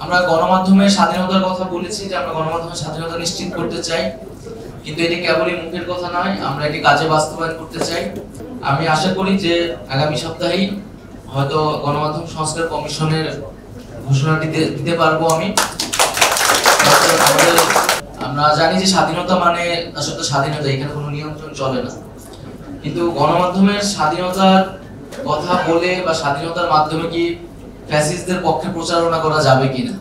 আমরা গণমাধ্যমের স্বাধীনতার কথা বলেছি যে আমরা গণমাধ্যমের স্বাধীনতা নিশ্চিত করতে চাই, কিন্তু এটি কেবলই মুখের কথা নয়, আমরা এটি কাজে বাস্তবায়ন করতে চাই। আমি আশা করি যে আগামী সপ্তাহেই হয়তো গণমাধ্যম সংস্কার কমিশনের ঘোষণাটি দিতে পারবো আমি। আমরা জানি যে স্বাধীনতা মানে আসলে স্বাধীনতা, এখানে কোনো নিয়ন্ত্রণ চলে না, কিন্তু গণমাধ্যমের স্বাধীনতার কথা বলে বা স্বাধীনতার মাধ্যমে কি ফ্যাসিস্টদের পক্ষে প্রচারণা করা যাবে কিনা?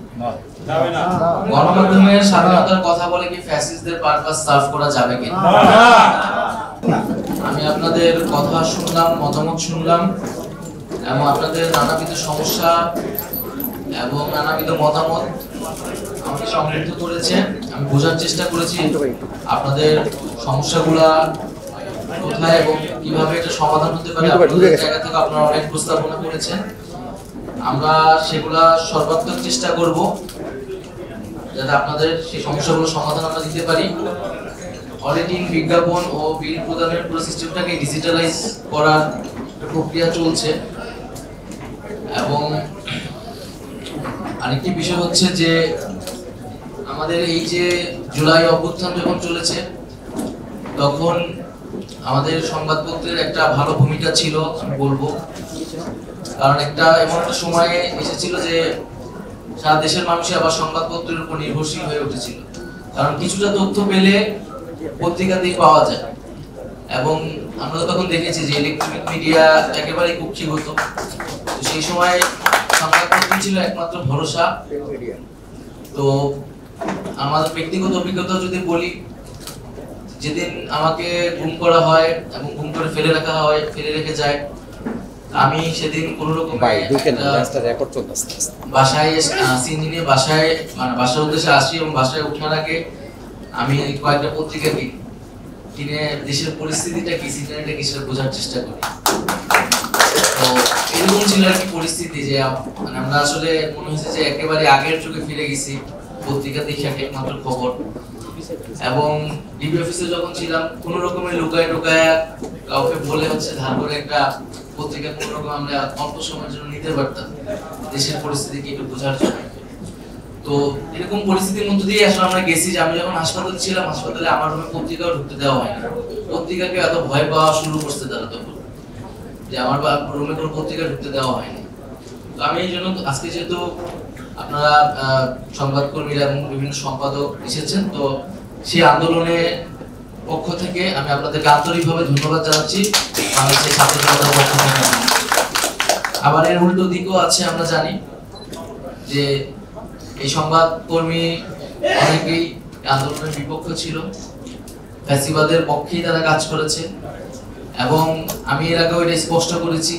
গণমাধ্যমের স্বাধীনতার কথা বলে কি ফ্যাসিস্টদের পারপাস সার্ভ করা যাবে কিনা? আমি আপনাদের কথা শুনলাম, মতামত শুনলাম এবং আপনাদের নানাবিধ সমস্যা এবং নানাবিধ মতামত আমাকে সমৃদ্ধ করেছে। আমি বোঝার চেষ্টা করেছি আপনাদের সমস্যাগুলা কোথায় এবং কিভাবে এটা সমাধান হতে পারে। আপনাদের জায়গা থেকে আপনারা অনেক প্রস্তাবনা করেছেন, আমরা সেগুলা সর্বাত্মক চেষ্টা করব যাতে আপনাদের সেই সমস্যাগুলো সমাধান আমরা দিতে পারি। অলরেডি বিজ্ঞাপন ও বিল প্রদানের পুরো সিস্টেমটাকে ডিজিটালাইজ করার প্রক্রিয়া চলছে এবং আরেকটি বিষয় হচ্ছে যে আমাদের এই যে জুলাই অভ্যুত্থান যখন চলেছে তখন আমাদের সংবাদপত্রের একটা ভালো ভূমিকা ছিল আমি বলবো, কারণ একটা এমন একটা সময়ে এসেছিল যে সারা দেশের মানুষই আবার সংবাদপত্রের উপর নির্ভরশীল হয়ে উঠেছিল, কারণ কিছুটা তথ্য পেলে পত্রিকাতেই পাওয়া যায় এবং আমরা তখন দেখেছি যে ইলেকট্রনিক মিডিয়া একেবারেই কুক্ষিগত হতো। সেই সময় সংবাদপত্র ছিল একমাত্র ভরসা। তো আমার ব্যক্তিগত অভিজ্ঞতা যদি বলি, যেদিন আমাকে গুম করা হয় এবং গুম করে ফেলে রেখে যায়, আমি সেদিন কোনো রকম বাসায় সিনি নিয়ে বাসার উদ্দেশ্যে আসি এবং বাসায় ওঠার আগে আমি কয়েকটা পত্রিকা কিনে দেশের পরিস্থিতিটা কি, সিনারিটা কি সেটা বোঝার চেষ্টা করি। তো এরকম ছিল আর কি পরিস্থিতি যে মানে আমরা আসলে মনে হচ্ছে যে একেবারে আগের যুগে ফিরে গেছি, পত্রিকা দেখে একমাত্র খবর। এবং ডিবি অফিসে যখন ছিলাম কোন রকমের লুকায় কাউকে বলে হচ্ছে ধার করে একটা পত্রিকা কোন রকম আমরা অল্প সময়ের জন্য নিতে পারতাম দেশের পরিস্থিতি কি একটু বোঝার জন্য। তো এরকম পরিস্থিতির মধ্যে দিয়ে আসলে আমরা গেছি যে আমি যখন হাসপাতালে ছিলাম, হাসপাতালে আমার রুমে পত্রিকাও ঢুকতে দেওয়া হয়নি। পত্রিকাকে এত ভয় পাওয়া শুরু করছে তারা তখন, যে আমার রুমে কোনো পত্রিকা ঢুকতে দেওয়া হয়নি। তো আমি এই জন্য আজকে যেহেতু আপনারা সংবাদকর্মীরা এবং বিভিন্ন সম্পাদক এসেছেন, তো সেই আন্দোলনের পক্ষ থেকে আমি আপনাদেরকে আন্তরিকভাবে ধন্যবাদ জানাচ্ছি। বাংলাদেশের ছাত্র জনতার পক্ষ থেকে। আবার এর উল্টো দিকও আছে, আমরা জানি যে এই সংবাদকর্মী অনেকেই আন্দোলনের বিপক্ষ ছিল, ফ্যাসিবাদের পক্ষেই তারা কাজ করেছে এবং আমি এর আগেও এটা স্পষ্ট করেছি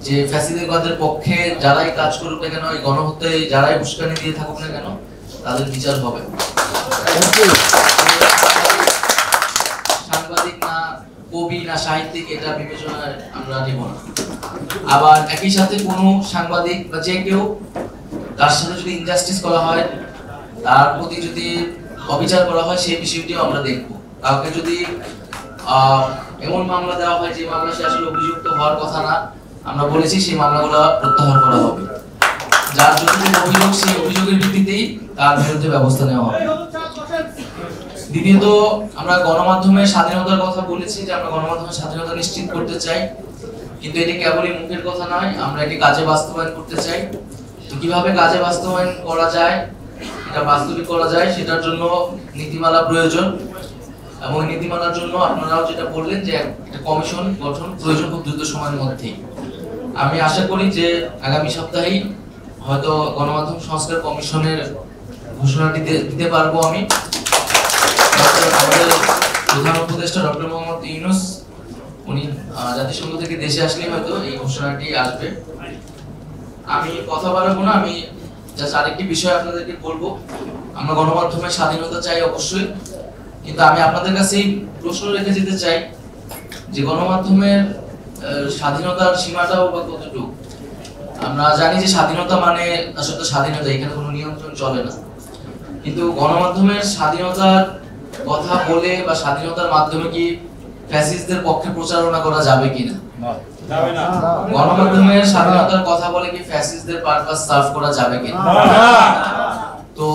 যে ফ্যাসিবাদের পক্ষে যারাই কাজ করুক না কেন, এই গণহত্যায় যারাই উস্কানি দিয়ে থাকুক না কেন, তাদের বিচার হবে। সাংবাদিক না কবি না সাহিত্যিক এটা বিবেচনায় আমরা নিব না। আবার একই সাথে কোনো সাংবাদিক বা যে কেউ তার সাথে যদি ইনজাস্টিস করা হয়, তার প্রতি যদি অবিচার করা হয়, সেই বিষয়টিও আমরা দেখব। কাউকে যদি এমন মামলা দেওয়া হয় যে মামলা সে আসলে অভিযুক্ত হওয়ার কথা না, আমরা বলেছি সেই মামলাগুলো প্রত্যাহার করা হবে। যার যতটুকু অভিযোগ সেই অভিযোগের ভিত্তিতেই তার বিরুদ্ধে ব্যবস্থা নেওয়া হবে। দ্বিতীয়ত, আমরা গণমাধ্যমের স্বাধীনতার কথা বলেছি যে আমরা গণমাধ্যমের স্বাধীনতা নিশ্চিত করতে চাই, কিন্তু এটি কেবলই মুখের কথা নয়, আমরা এটি কাজে বাস্তবায়ন করতে চাই। তো কিভাবে কাজে বাস্তবায়ন করা যায়, এটা বাস্তবিক করা যায়, সেটার জন্য নীতিমালা প্রয়োজন এবং নীতিমালার জন্য আপনারাও যেটা বললেন যে একটা কমিশন গঠন প্রয়োজন খুব দ্রুত সময়ের মধ্যেই। আমি আশা করি যে আগামী সপ্তাহেই হয়তো গণমাধ্যম সংস্কার কমিশনের ঘোষণাটি দিতে পারবো আমি। আমাদের প্রধান উপদেষ্টা ডক্টর মোহাম্মদ ইউনূস উনি জাতিসংঘ থেকে দেশে আসলেই হয়তো এই ঘোষণাটি আসবে। আমি কথা বাড়াবো না, আমি জাস্ট আরেকটি বিষয় আপনাদেরকে বলবো। আমরা গণমাধ্যমের স্বাধীনতা চাই অবশ্যই, কিন্তু আমি আপনাদের কাছে এই প্রশ্ন রেখে যেতে চাই যে গণমাধ্যমের স্বাধীনতার সীমাটাও বা কতটুকু। আমরা জানি যে স্বাধীনতা মানে আসলে স্বাধীনতা, এখানে কোনো নিয়ন্ত্রণ চলে না, কিন্তু গণমাধ্যমের স্বাধীনতার কথা বলে বা স্বাধীনতার মাধ্যমে কি ফ্যাসিস্টদের পক্ষে প্রচারণা করা যাবে কিনা? গণমাধ্যমের স্বাধীনতার কথা বলে কি ফ্যাসিস্টদের পারপাস সার্ভ করা যাবে কিনা? তো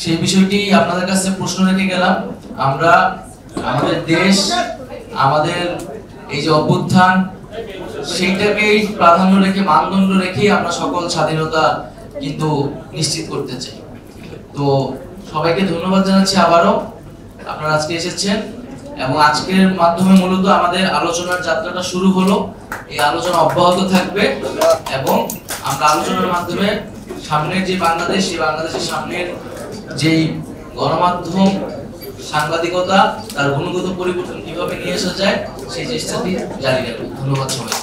সেই বিষয়টি আপনাদের কাছে প্রশ্ন রেখে গেলাম। আমরা আমাদের দেশ, আমাদের এই যে অভ্যুত্থান, সেইটাকেই প্রাধান্য রেখে, মানদণ্ড রেখে আমরা সকল স্বাধীনতা কিন্তু নিশ্চিত করতে চাই। তো সবাইকে ধন্যবাদ জানাচ্ছি আবারও, আপনারা আজকে এসেছেন এবং আজকের মাধ্যমে মূলত আমাদের আলোচনার যাত্রাটা শুরু হলো। এই আলোচনা অব্যাহত থাকবে এবং আমরা আলোচনার মাধ্যমে সামনের যে বাংলাদেশ, সেই বাংলাদেশের সামনের যেই গণমাধ্যম, সাংবাদিকতা, তার গুণগত পরিবর্তন কিভাবে নিয়ে আসা যায় সেই চেষ্টাটি জারি রাখবো। ধন্যবাদ সবাই।